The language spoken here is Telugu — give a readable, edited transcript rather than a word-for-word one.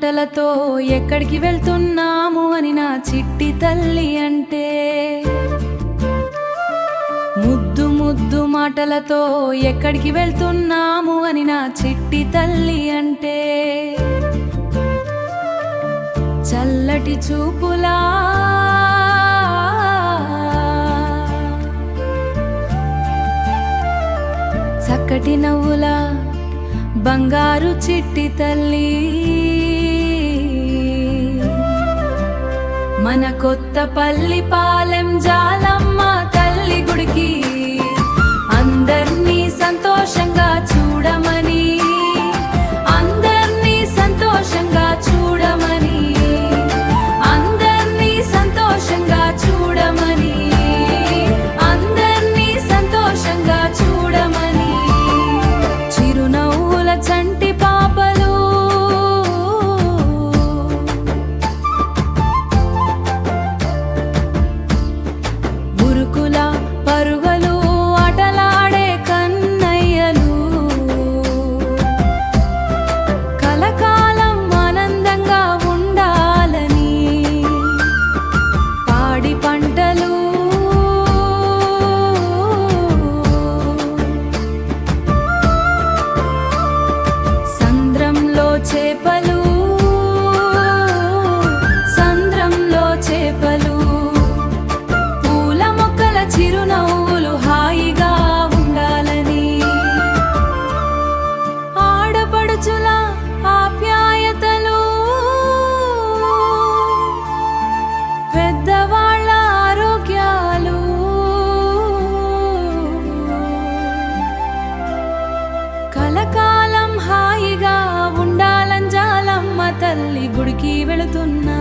మాటలతో ఎక్కడికి వెళ్తున్నాము అని నా చిట్టి తల్లి అంటే, ముద్దు ముద్దు మాటలతో ఎక్కడికి వెళ్తున్నాము అని నా చిట్టి తల్లి అంటే, చల్లటి చూపులా చక్కటి నవ్వులా బంగారు చిట్టి తల్లి, మన కొత్తపల్లి పాలెం జాలమ్మ తల్లి గుడికి అందర్నీ సంతోషంగా చూడమని, అందర్నీ సంతోషంగా చూడమని, అందర్నీ సంతోషంగా చూడమని, అందర్నీ సంతోషంగా చూడమని, చిరునవ్వుల చంటి పాపలు ఉరుకుల పరుగులు ఆటలాడే కన్నయ్యలు కలకాలం ఆనందంగా ఉండాలని, పాడి పంటలు సంద్రంలో చేపలు, సంద్రంలో చేపలు, పూల మొక్కల చిరునవ్వులు హాయిగా ఉండాలని, ఆడపడుచుల ఆప్యాయతలు, పెద్దవాళ్ళ ఆరోగ్యాలు, కలకాలం హాయిగా ఉండాలని జాలమ్మ తల్లి గుడికి వెళుతున్నా.